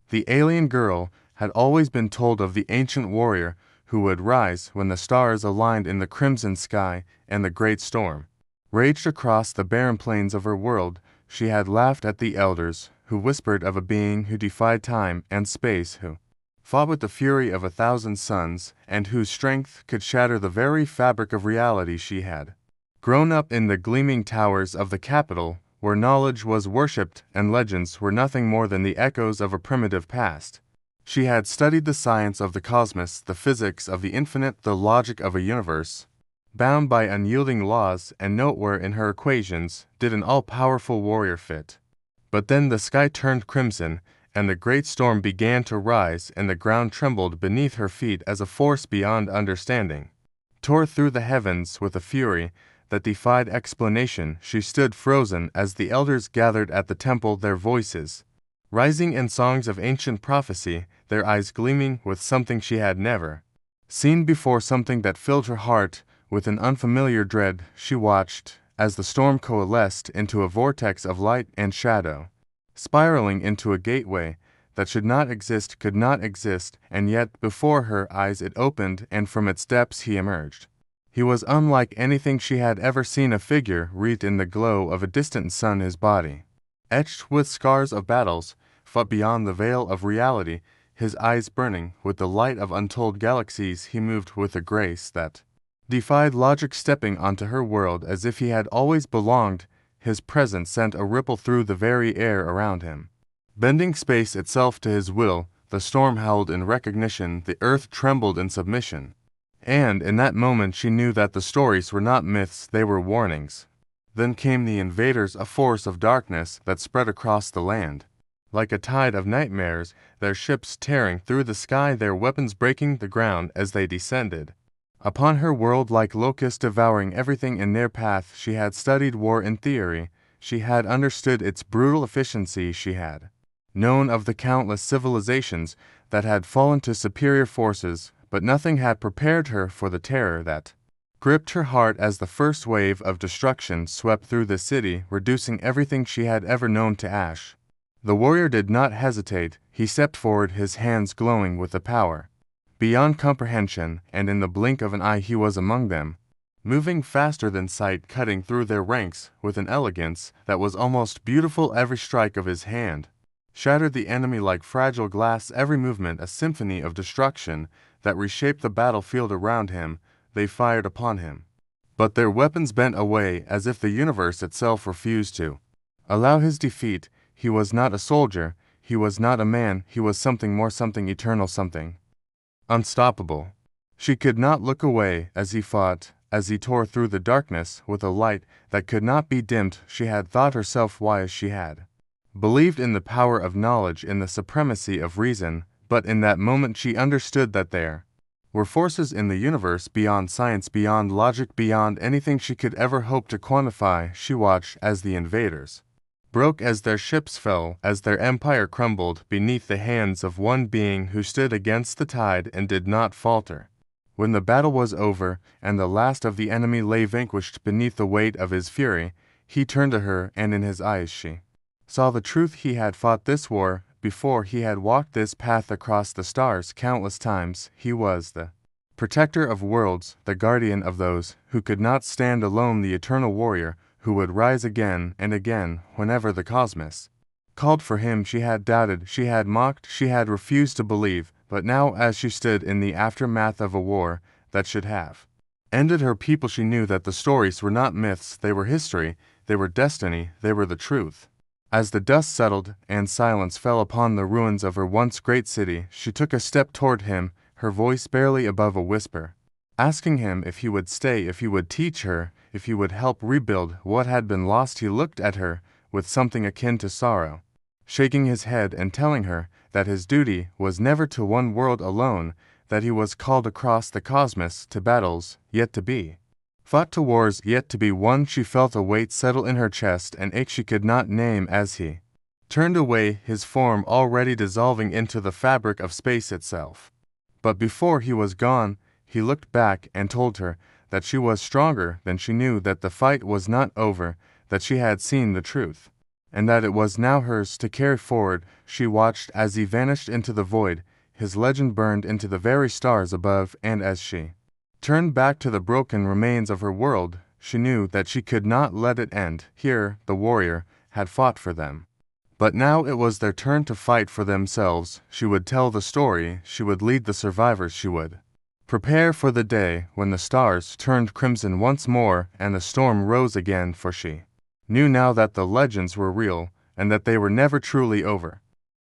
The alien girl had always been told of the ancient warrior who would rise when the stars aligned in the crimson sky and the great storm raged across the barren plains of her world. She had laughed at the elders who whispered of a being who defied time and space, who fought with the fury of 1,000 suns, and whose strength could shatter the very fabric of reality. She had grown up in the gleaming towers of the capital, where knowledge was worshipped and legends were nothing more than the echoes of a primitive past. She had studied the science of the cosmos, the physics of the infinite, the logic of a universe bound by unyielding laws, and nowhere in her equations did an all-powerful warrior fit. But then the sky turned crimson, and the great storm began to rise, and the ground trembled beneath her feet as a force beyond understanding tore through the heavens with a fury that defied explanation. She stood frozen as the elders gathered at the temple, their voices rising in songs of ancient prophecy, their eyes gleaming with something she had never seen before, something that filled her heart with an unfamiliar dread. She watched as the storm coalesced into a vortex of light and shadow, spiraling into a gateway that should not exist, could not exist, and yet before her eyes it opened, and from its depths he emerged. He was unlike anything she had ever seen, a figure wreathed in the glow of a distant sun, his body etched with scars of battles fought beyond the veil of reality, his eyes burning with the light of untold galaxies. He moved with a grace that defied logic, stepping onto her world as if he had always belonged. His presence sent a ripple through the very air around him, bending space itself to his will. The storm howled in recognition, the earth trembled in submission. And in that moment she knew that the stories were not myths, they were warnings. Then came the invaders, a force of darkness that spread across the land like a tide of nightmares, their ships tearing through the sky, their weapons breaking the ground as they descended upon her world like locusts, devouring everything in their path. She had studied war in theory, she had understood its brutal efficiency, she had known of the countless civilizations that had fallen to superior forces, but nothing had prepared her for the terror that gripped her heart as the first wave of destruction swept through the city, reducing everything she had ever known to ash. The warrior did not hesitate. He stepped forward, his hands glowing with a power beyond comprehension, and in the blink of an eye he was among them, moving faster than sight, cutting through their ranks with an elegance that was almost beautiful. Every strike of his hand shattered the enemy like fragile glass, every movement a symphony of destruction that reshaped the battlefield around him. They fired upon him, but their weapons bent away as if the universe itself refused to allow his defeat. He was not a soldier, he was not a man, he was something more, something eternal, something unstoppable. She could not look away as he fought, as he tore through the darkness with a light that could not be dimmed. She had thought herself wise, she had believed in the power of knowledge, in the supremacy of reason, but in that moment she understood that there were forces in the universe beyond science, beyond logic, beyond anything she could ever hope to quantify. She watched as the invaders broke, as their ships fell, as their empire crumbled beneath the hands of one being who stood against the tide and did not falter. When the battle was over, and the last of the enemy lay vanquished beneath the weight of his fury, he turned to her, and in his eyes she saw the truth. He had fought this war before, he had walked this path across the stars countless times. He was the protector of worlds, the guardian of those who could not stand alone, the eternal warrior who would rise again and again whenever the cosmos called for him. She had doubted, she had mocked, she had refused to believe, but now as she stood in the aftermath of a war that should have ended her people, she knew that the stories were not myths, they were history, they were destiny, they were the truth. As the dust settled and silence fell upon the ruins of her once great city, she took a step toward him, her voice barely above a whisper, asking him if he would stay, if he would teach her, if he would help rebuild what had been lost. He looked at her with something akin to sorrow, shaking his head and telling her that his duty was never to one world alone, that he was called across the cosmos to battles yet to be fought, to wars yet to be won. She felt a weight settle in her chest, an ache she could not name, as he turned away, his form already dissolving into the fabric of space itself. But before he was gone, he looked back and told her that she was stronger than she knew, that the fight was not over, that she had seen the truth. and that it was now hers to carry forward. She watched as he vanished into the void, his legend burned into the very stars above, and as she turned back to the broken remains of her world, she knew that she could not let it end. Here, the warrior had fought for them. But now it was their turn to fight for themselves. She would tell the story, she would lead the survivors, she would prepare for the day when the stars turned crimson once more and the storm rose again, for she knew now that the legends were real and that they were never truly over.